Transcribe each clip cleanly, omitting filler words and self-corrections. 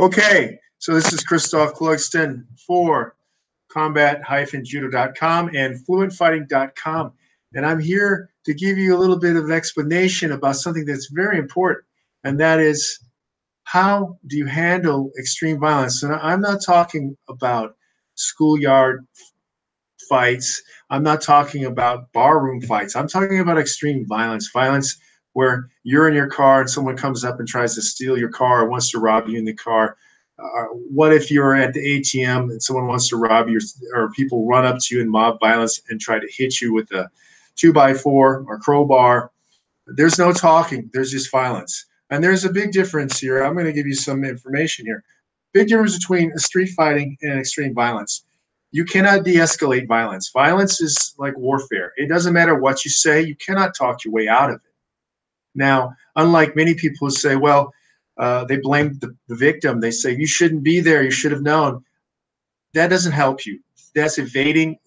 Okay, so this is Christophe Clugston for combat-judo.com and fluentfighting.com. And I'm here to give you a little bit of an explanation about something that's very important, and that is how do you handle extreme violence? And I'm not talking about schoolyard fights. I'm not talking about barroom fights. I'm talking about extreme violence, violence where you're in your car and someone comes up and tries to steal your car or wants to rob you in the car. What if you're at the ATM and someone wants to rob you, or people run up to you in mob violence and try to hit you with a 2x4 or crowbar? There's no talking. There's just violence. And there's a big difference here. I'm going to give you some information here. Big difference between street fighting and extreme violence. You cannot de-escalate violence. Violence is like warfare. It doesn't matter what you say. You cannot talk your way out of it. Now, unlike many people who say, well, they blame the victim. They say, you shouldn't be there. You should have known. That doesn't help you. That's evading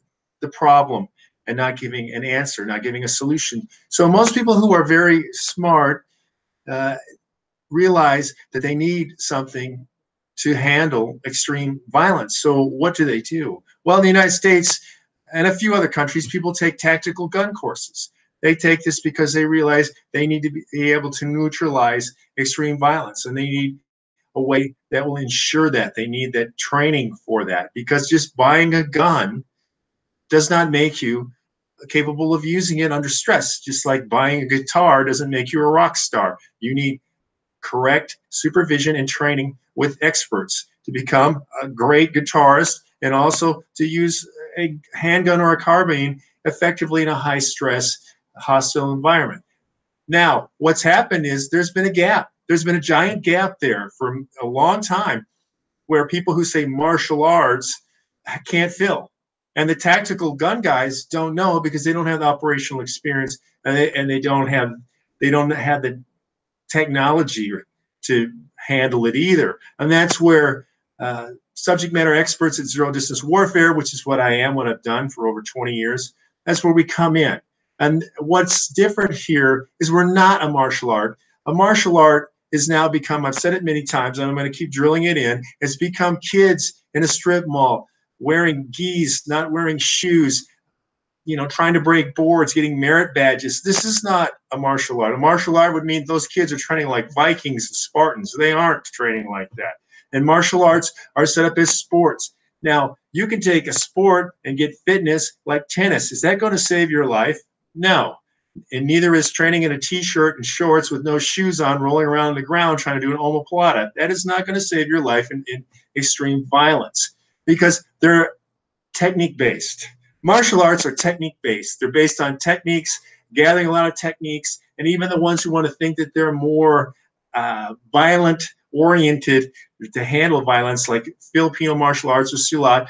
the problem and not giving an answer, not giving a solution. So most people who are very smart realize that they need something to handle extreme violence. So what do? Well, in the United States and a few other countries, people take tactical gun courses. They take this because they realize they need to be able to neutralize extreme violence, and they need a way that will ensure that. They need that training for that, because just buying a gun does not make you capable of using it under stress. Just like buying a guitar doesn't make you a rock star. You need correct supervision and training with experts to become a great guitarist, and also to use a handgun or a carbine effectively in a high stress, hostile environment. Now, what's happened is there's been a gap. There's been a giant gap there for a long time where people who say martial arts can't fill. And the tactical gun guys don't know because they don't have the operational experience, and they don't have the technology to handle it either. And that's where subject matter experts at Zero Distance Warfare, which is what I am, what I've done for over 20 years, that's where we come in. And what's different here is we're not a martial art. A martial art is now become, I've said it many times, and I'm going to keep drilling it in, it's become kids in a strip mall wearing gis, not wearing shoes, trying to break boards, getting merit badges. This is not a martial art. A martial art would mean those kids are training like Vikings and Spartans. They aren't training like that. And martial arts are set up as sports. Now, you can take a sport and get fitness like tennis. Is that going to save your life? No. And neither is training in a t-shirt and shorts with no shoes on, rolling around on the ground trying to do an omoplata. That is not going to save your life in extreme violence, because they're technique-based. Martial arts are technique-based. They're based on techniques, gathering a lot of techniques, and even the ones who want to think that they're more violent-oriented to handle violence, like Filipino martial arts or Silat,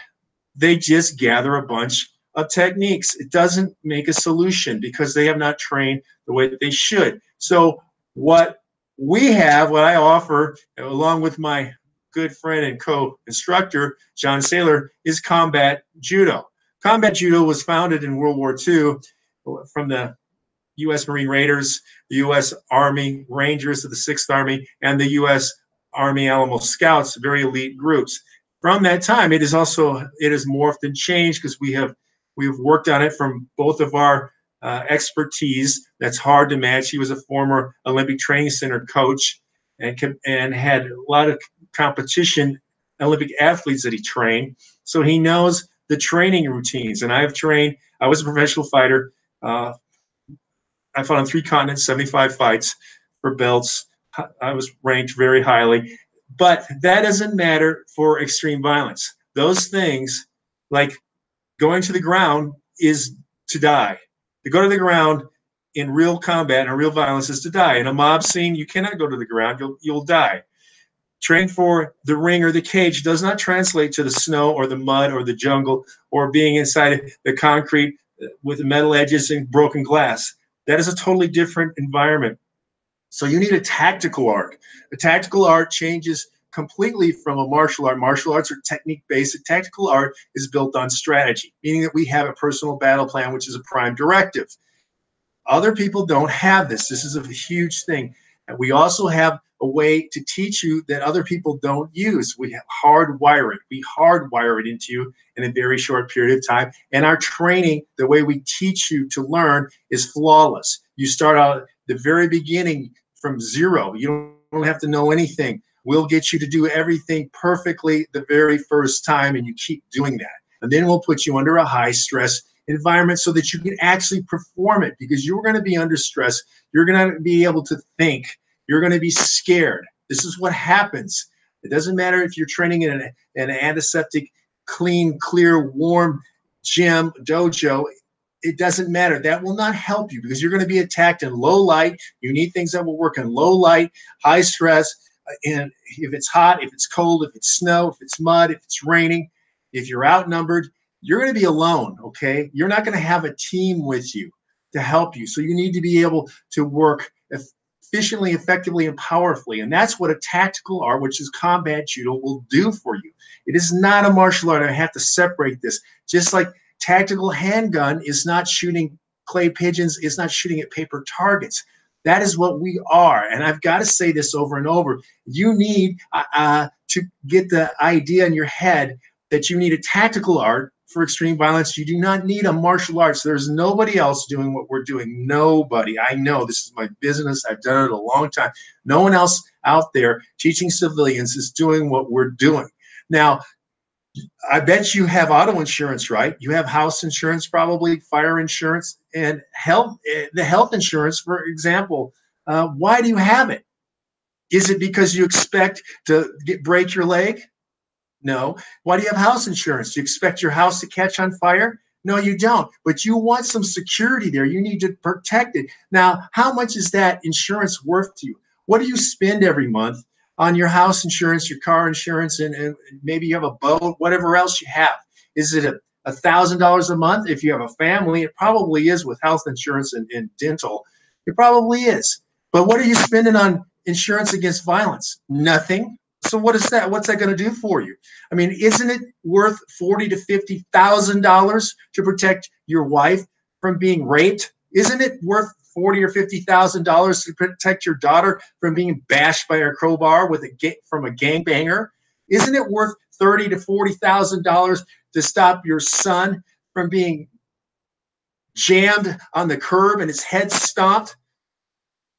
they just gather a bunch of techniques. It doesn't make a solution because they have not trained the way that they should. So what I offer, along with my good friend and co-instructor, John Saylor, is combat judo. Combat judo was founded in World War II from the U.S. Marine Raiders, the U.S. Army Rangers of the 6th Army, and the U.S. Army Alamo Scouts, very elite groups. From that time, it has morphed and changed because we have worked on it from both of our expertise. That's hard to match. He was a former Olympic Training Center coach and had a lot of competition Olympic athletes that he trained. So he knows the training routines. And I was a professional fighter. I fought on 3 continents, 75 fights for belts. I was ranked very highly. But that doesn't matter for extreme violence. Those things, like going to the ground, is to die. To go to the ground in real combat and real violence is to die. In a mob scene, you cannot go to the ground. You'll die. Training for the ring or the cage does not translate to the snow or the mud or the jungle or being inside the concrete with metal edges and broken glass. That is a totally different environment. So you need a tactical art. A tactical art changes completely from a martial art. Martial arts are technique-based. A tactical art is built on strategy, meaning that we have a personal battle plan, which is a prime directive. Other people don't have this. This is a huge thing. And we also have a way to teach you that other people don't use. We have hardwire it. We hardwire it into you in a very short period of time. And our training, the way we teach you to learn, is flawless. You start out at the very beginning from zero. You don't have to know anything. We'll get you to do everything perfectly the very first time, and you keep doing that. And then we'll put you under a high stress environment so that you can actually perform it, because you're going to be under stress. You're going to be able to think. You're going to be scared. This is what happens. It doesn't matter if you're training in an antiseptic, clean, clear, warm gym, dojo. It doesn't matter. That will not help you, because you're going to be attacked in low light. You need things that will work in low light, high stress. And if it's hot, if it's cold, if it's snow, if it's mud, if it's raining, if you're outnumbered, you're going to be alone, okay? You're not going to have a team with you to help you. So you need to be able to work efficiently, effectively, and powerfully. And that's what a tactical art, which is combat judo, will do for you. It is not a martial art. I have to separate this. Just like tactical handgun is not shooting clay pigeons, it's not shooting at paper targets. That is what we are. And I've got to say this over and over. You need to get the idea in your head that you need a tactical art for extreme violence. You do not need a martial arts. There's nobody else doing what we're doing. Nobody. I know this is my business. I've done it a long time. No one else out there teaching civilians is doing what we're doing. Now, I bet you have auto insurance, right? You have house insurance, probably fire insurance, and the health insurance, for example. Why do you have it? Is it because you expect to break your leg? No. Why do you have house insurance? Do you expect your house to catch on fire? No, you don't. But you want some security there. You need to protect it. Now, how much is that insurance worth to you? What do you spend every month on your house insurance, your car insurance, and maybe you have a boat, whatever else you have? Is it $1,000 a month? If you have a family, it probably is with health insurance and dental. It probably is. But what are you spending on insurance against violence? Nothing. So what is that? What's that going to do for you? I mean, isn't it worth $40,000 to $50,000 to protect your wife from being raped? Isn't it worth $40,000 or $50,000 to protect your daughter from being bashed by a crowbar from a gangbanger? Isn't it worth $30,000 to $40,000 to stop your son from being jammed on the curb and his head stomped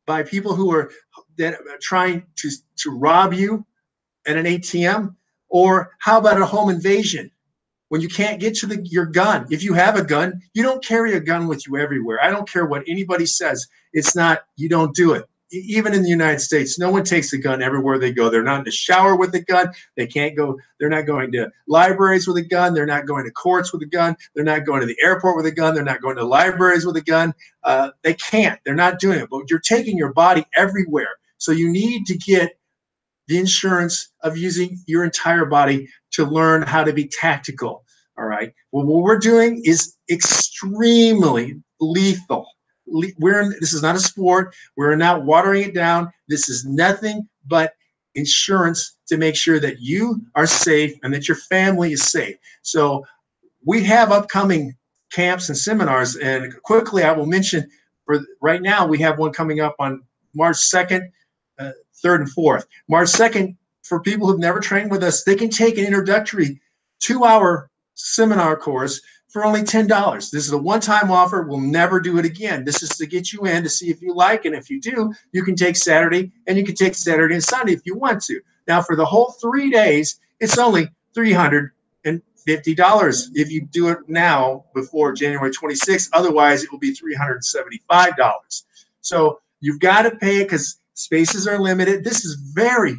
by people who are trying to rob you at an ATM? Or how about a home invasion when you can't get to your gun? If you have a gun, you don't carry a gun with you everywhere. I don't care what anybody says. It's not, you don't do it. Even in the United States, no one takes a gun everywhere they go. They're not in the shower with a gun. They can't go. They're not going to libraries with a gun. They're not going to courts with a gun. They're not going to the airport with a gun. They're not going to libraries with a gun. They can't. They're not doing it. But you're taking your body everywhere. So you need to get the insurance of using your entire body to learn how to be tactical. All right. Well, what we're doing is extremely lethal. This is not a sport. We're not watering it down. This is nothing but insurance to make sure that you are safe and that your family is safe. So we have upcoming camps and seminars. And quickly, I will mention, for right now, we have one coming up on March 2nd, 3rd, and 4th. March 2nd, for people who've never trained with us, they can take an introductory 2-hour seminar course for only $10. This is a one-time offer. We'll never do it again. This is to get you in to see if you like, and if you do, you can take Saturday, and you can take Saturday and Sunday if you want to. Now, for the whole 3 days, it's only $350 if you do it now before January 26th. Otherwise, it will be $375. So you've got to pay it because spaces are limited. This is very,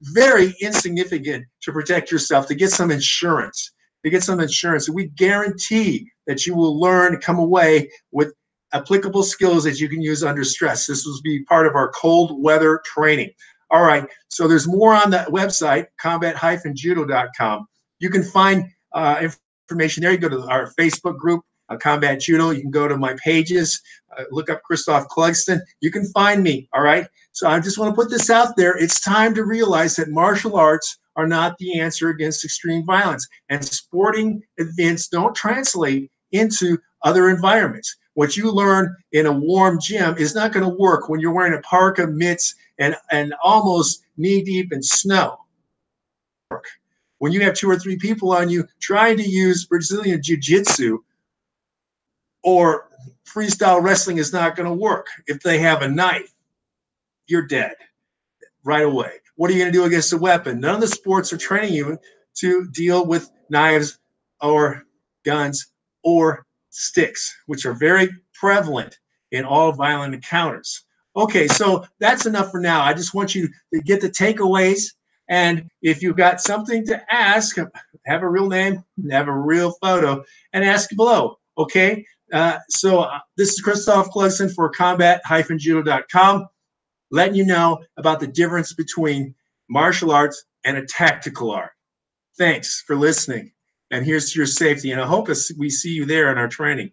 very insignificant to protect yourself, to get some insurance. We guarantee that you will learn to come away with applicable skills that you can use under stress. This will be part of our cold weather training. All right, so there's more on the website, combat-judo.com. You can find information there. You go to our Facebook group, Combat Judo. You can go to my pages, look up Christophe Clugston. You can find me, all right? So I just want to put this out there. It's time to realize that martial arts are not the answer against extreme violence. And sporting events don't translate into other environments. What you learn in a warm gym is not going to work when you're wearing a parka, mitts, and almost knee deep in snow. When you have 2 or 3 people on you trying to use Brazilian jiu-jitsu or freestyle wrestling is not going to work. If they have a knife, you're dead right away. What are you going to do against a weapon? None of the sports are training you to deal with knives or guns or sticks, which are very prevalent in all violent encounters. Okay, so that's enough for now. I just want you to get the takeaways. And if you've got something to ask, have a real name, have a real photo, and ask below. Okay, so this is Christophe Clugston for combat-judo.com, letting you know about the difference between martial arts and a tactical art. Thanks for listening. And here's to your safety. And I hope we see you there in our training.